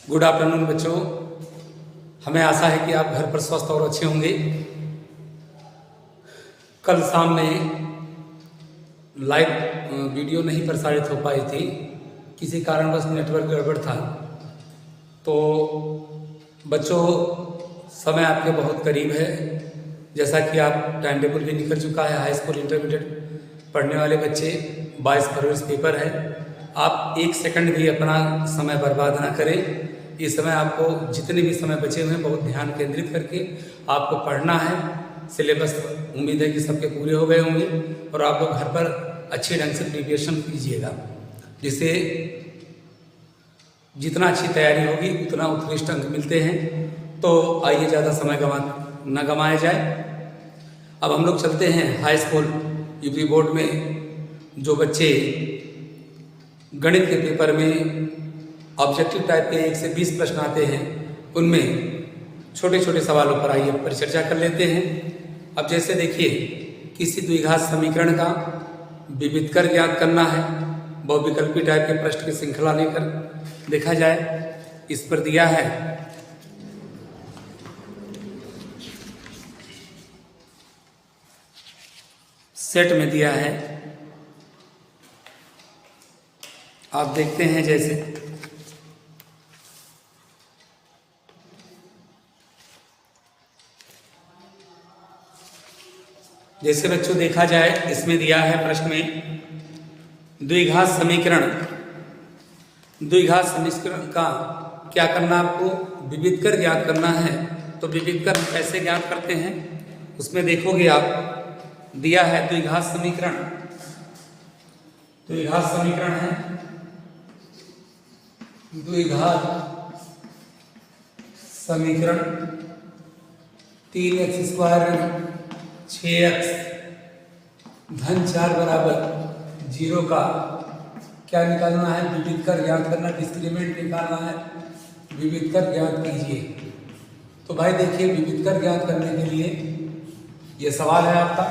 Good afternoon बच्चों। हमें आशा है कि आप घर पर स्वस्थ और अच्छे होंगे। कल शाम में लाइव वीडियो नहीं प्रसारित हो पाई थी, किसी कारणवश नेटवर्क गड़बड़ था। तो बच्चों, समय आपके बहुत करीब है। जैसा कि आप टाइम टेबल भी निकल चुका है, हाई स्कूल इंटरमीडिएट पढ़ने वाले बच्चे 22 फरवरी से पेपर है। आप एक सेकंड भी अपना समय बर्बाद ना करें। इस समय आपको जितने भी समय बचे हुए हैं बहुत ध्यान केंद्रित करके आपको पढ़ना है। सिलेबस उम्मीद है कि सबके पूरे हो गए होंगे और आप लोग घर पर अच्छे ढंग से प्रिपरेशन कीजिएगा, जिससे जितना अच्छी तैयारी होगी उतना उत्कृष्ट अंक मिलते हैं। तो आइए ज़्यादा समय न गंवाया जाए। अब हम लोग चलते हैं हाई स्कूल यूपी बोर्ड में। जो बच्चे गणित के पेपर में ऑब्जेक्टिव टाइप के 1 से 20 प्रश्न आते हैं, उनमें छोटे छोटे सवालों पर आइए परिचर्चा कर लेते हैं। अब जैसे देखिए, किसी द्विघात समीकरण का विविधकर ज्ञात करना है। बहुविकल्पी टाइप के प्रश्न की श्रृंखला लेकर देखा जाए। इस पर दिया है सेट में दिया है, आप देखते हैं। जैसे बच्चों देखा जाए, इसमें दिया है प्रश्न में द्विघात समीकरण का क्या करना, आपको विविधकर ज्ञात करना है। तो विविधकर कैसे ज्ञात करते हैं उसमें देखोगे आप, दिया है द्विघात समीकरण है द्विघात समीकरण 3x² 6x धन 4 बराबर 0 का क्या निकालना है, विविधकर ज्ञात करना, डिस्क्रिमिनेंट निकालना है। विविधकर ज्ञात कीजिए। तो भाई देखिए, विविधकर ज्ञात करने के लिए ये सवाल है आपका।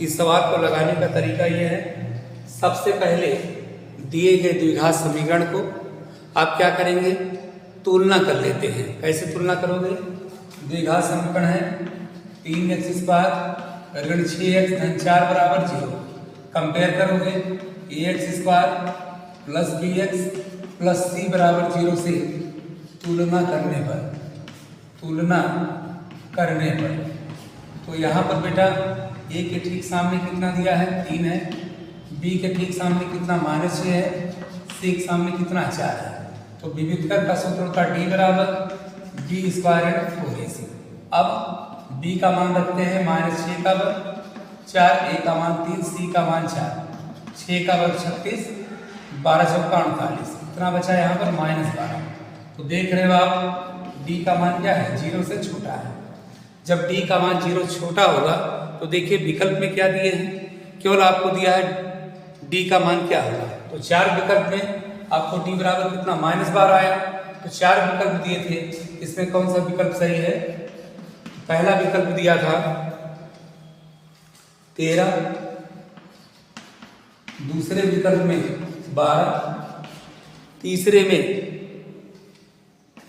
इस सवाल को लगाने का तरीका ये है, सबसे पहले दिए गए द्विघात समीकरण को आप क्या करेंगे, तुलना कर लेते हैं। कैसे तुलना करोगे, द्विघात समीकरण है 3x² ऋण 6x धन 4 बराबर 0। कंपेयर करोगे ax² plus bx plus c बराबर 0 से तुलना करने पर तो यहाँ पर बेटा a के ठीक सामने कितना दिया है, 3 है। b के ठीक सामने कितना, -6 है। c के सामने कितना, 4 है। तो विविधकर का सूत्र होता है d बराबर b² 4ac। अब b का मान रखते हैं -6 का वर्ग 4, a का मान 3, c का मान 4, 6 का वर्ग 36, 12 चौका 48, कितना बचा यहाँ पर -12। तो देख रहे हो आप, d का मान क्या है, 0 से छोटा है। जब d का मान 0 छोटा होगा तो देखिए विकल्प में क्या दिए हैं, केवल आपको दिया है d का मान क्या होगा। तो 4 विकल्प में आपको d बराबर कितना, -12 आया। तो 4 विकल्प दिए थे, इसमें कौन सा विकल्प सही है। पहला विकल्प दिया था 13, दूसरे विकल्प में 12, तीसरे में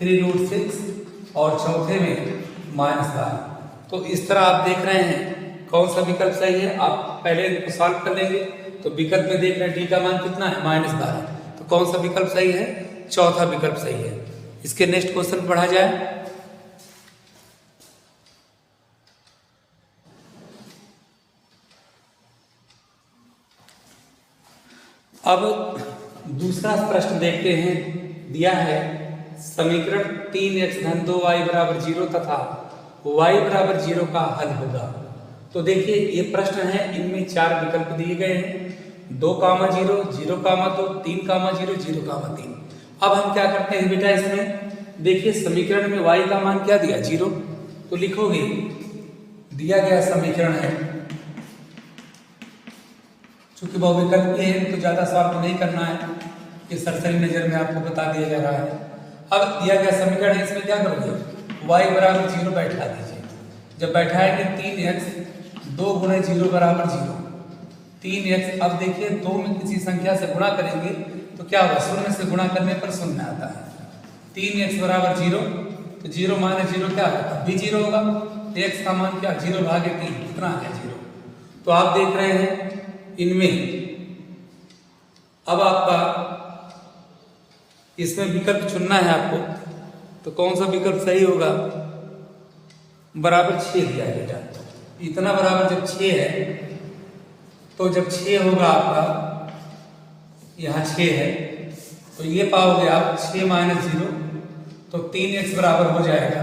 3√6 और चौथे में -12। तो इस तरह आप देख रहे हैं कौन सा विकल्प सही है। आप पहले इनको सॉल्व कर लेंगे तो विकल्प में देख रहे हैं डी का मान कितना है, -12। तो कौन सा विकल्प सही है, चौथा विकल्प सही है। इसके नेक्स्ट क्वेश्चन पढ़ा जाए। अब दूसरा प्रश्न देखते हैं। दिया है समीकरण 3x धन 2y बराबर 0 तथा y बराबर 0 का हल होगा। तो देखिए ये प्रश्न है, इनमें 4 विकल्प दिए गए हैं, 2, 0, 0, 2, 3, 0, 0, 3। अब हम क्या करते हैं बेटा, इसमें देखिए समीकरण में y का मान क्या दिया, 0। तो लिखोगे दिया गया समीकरण है, चूंकि बहुविकल्पी है तो ज्यादा सॉल्व नहीं करना है, ये सरसरी नजर में आपको बता दिया जा रहा है। अब दिया गया समीकरण है, इसमें क्या करोगे, y बराबर 0 बैठा दीजिए। जब बैठाएंगे 3x 2 × 0 बराबर 0, 3x। अब देखिए 2 में किसी संख्या से गुणा करेंगे तो क्या होगा, 0 से गुणा करने पर 0 आता है। 3x बराबर 0, तो 0 माइनस 0 क्या होगा, तब भी 0 होगा। तो x का मान क्या, 0 भागे 3, कितना आ गया 0। तो आप देख रहे हैं इनमें अब आपका इसमें विकल्प चुनना है आपको, तो कौन सा विकल्प सही होगा, बराबर 6 दिया है बेटा। इतना बराबर जब 6 है, तो जब 6 होगा आपका, यहाँ 6 है, तो ये पाओगे आप 6 माइनस 0, तो 3x बराबर हो जाएगा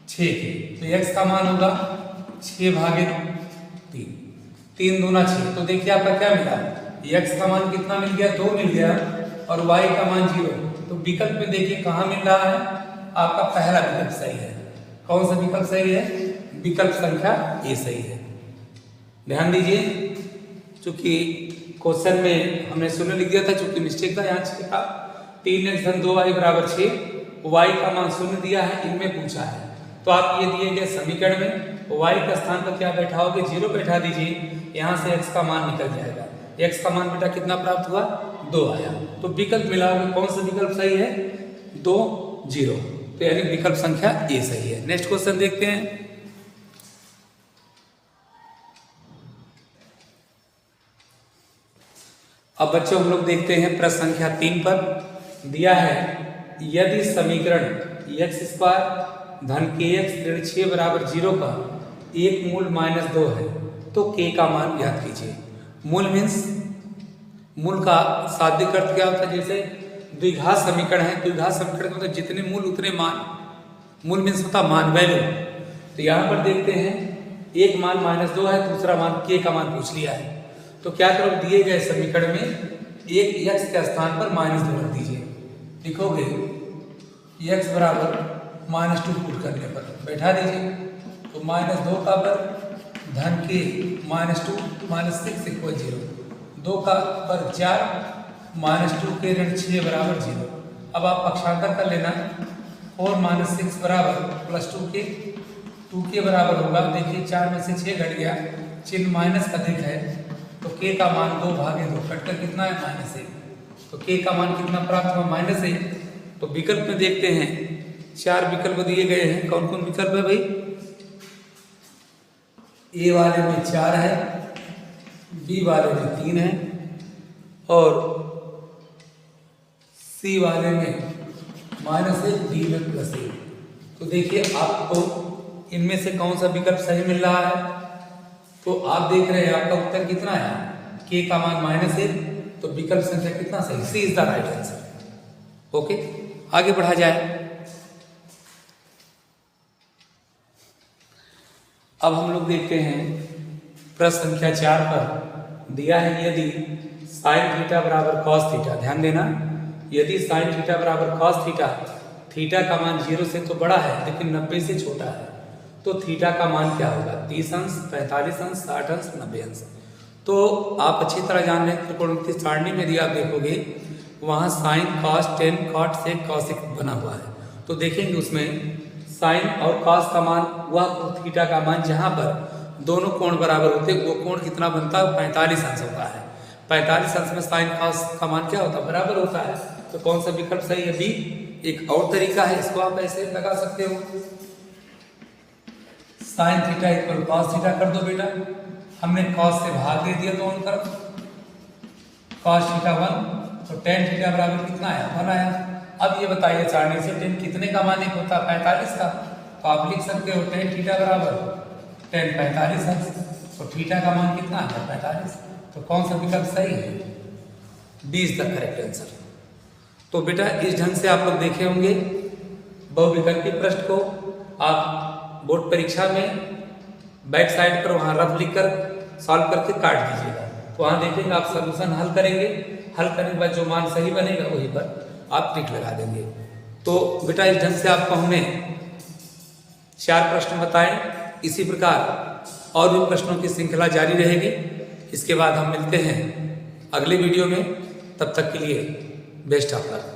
6 के। तो x का मान होगा 6 भागे 3, 3 दूना 6। तो देखिए आपका क्या मिला, x का मान कितना मिल गया, 2 मिल गया, और y का मान 0। तो विकल्प में देखिए कहाँ मिल रहा है, आपका पहला विकल्प सही है। कौन सा विकल्प सही है, विकल्प संख्या ए सही है। ध्यान दीजिए, चूंकि क्वेश्चन में हमने शून्य लिख दिया था, चूंकि मिस्टेक था, यहाँ 6 था। 3x धन 2y बराबर 6, y का मान शून्य दिया है, इनमें पूछा है। तो आप ये दिए गए समीकरण में y का स्थान पर क्या बैठाओगे, 0 बैठा दीजिए, यहाँ से x का मान निकल जाएगा। x का मान बेटा कितना प्राप्त हुआ, 2 आया। तो विकल्प मिलाओगे, कौन सा विकल्प सही है, 2 0। तो यानी विकल्प संख्या ए सही है। नेक्स्ट क्वेश्चन देखते हैं। अब बच्चों हम लोग देखते हैं प्रश्न संख्या 3 पर दिया है, यदि समीकरण x² धन kx ऋण 6 बराबर 0 का एक मूल माइनस 2 है, तो k का मान ज्ञात कीजिए। मूल मीन्स, मूल का शाब्दिक अर्थ क्या होता है, जैसे द्विघात समीकरण है, द्विघात समीकरण मतलब जितने मूल उतने मान। मूल मीन्स होता मान, वैल्यू। तो यहाँ पर देखते हैं, एक मान माइनस 2 है, दूसरा मान k का मान पूछ लिया है। तो क्या करो, दिए गए समीकरण में एक x के स्थान पर -2 रख दीजिए। लिखोगे x बराबर -2 पुट करने पर बैठा दीजिए, तो -2 का पर धन के -2 -6 इक्वल 0, 2 का पर 4 -2 के ऋण 6 बराबर 0। अब आप पक्षांतर कर लेना, 4 - 6 बराबर +2 के, 2 के बराबर होगा। देखिए 4 में से 6 घट गया, चिन्ह माइनस अधिक है, तो k का मान 2 भागे 2 कटकर कितना है, -1। तो k का मान कितना प्राप्त हुआ, -1। तो विकल्प में देखते हैं, 4 विकल्प दिए गए हैं। कौन कौन विकल्प है भाई, ए वाले में 4 है, बी वाले में 3 है, और सी वाले में -1, डी में +1। तो देखिए आपको इनमें से कौन सा विकल्प सही मिल रहा है। तो आप देख रहे हैं आपका उत्तर कितना है, k का मान -1, तो विकल्प संख्या कितना सही, C is the right answer. Okay, आगे बढ़ा जाए। अब हम लोग देखते हैं प्रश्न संख्या 4 पर दिया है, यदि sin थीटा बराबर cos थीटा, ध्यान देना, यदि sin थीटा बराबर cos थीटा, थीटा का मान 0 से तो बड़ा है लेकिन 90 से छोटा है, तो थीटा का मान क्या होगा, 30 अंश, 45 अंश, 60 अंश, 90 अंश। तो आप अच्छी तरह जान लें, त्रिकोणमितीय सारणी में यदि आप देखोगे वहाँ साइन cos tan cot से cosec बना हुआ है, तो देखेंगे उसमें साइन और cos का मान, वह थीटा का मान जहाँ पर दोनों कोण बराबर होते हैं, वो कोण कितना बनता है, 45 अंश होता है। 45 अंश में साइन cos का मान क्या होता है, बराबर होता है। तो कौन सा विकल्प सही है, बी। एक और तरीका है, इसको आप ऐसे लगा सकते हो, sine theta equal cos theta कर दो बेटा। हमने cos से भाग दे दिया दोनों तरफ, cos थीटा 1, तो tan थीटा बराबर कितना आया, 1 आया। अब ये बताइए सारणी से tan कितने का मान एक होता है, 45 का, तो आप लिख सकते हो tan थीटा बराबर tan 45 अंश, तो थीटा का मान कितना आता है, 45। तो कौन सा विकल्प सही है, D is the correct answer. तो बेटा इस ढंग से आप लोग देखे होंगे बहुविकल्पी प्रश्न को। आप बोर्ड परीक्षा में बैक साइड पर वहाँ रफ लिखकर सॉल्व करके काट दीजिएगा, तो वहाँ देखेंगे आप सॉल्यूशन हल करेंगे, हल करने के बाद जो मान सही बनेगा वही पर आप टिक लगा देंगे। तो बेटा इस ढंग से आपको हमने 4 प्रश्न बताए। इसी प्रकार और भी प्रश्नों की श्रृंखला जारी रहेगी। इसके बाद हम मिलते हैं अगले वीडियो में, तब तक के लिए बेस्ट ऑफ लक।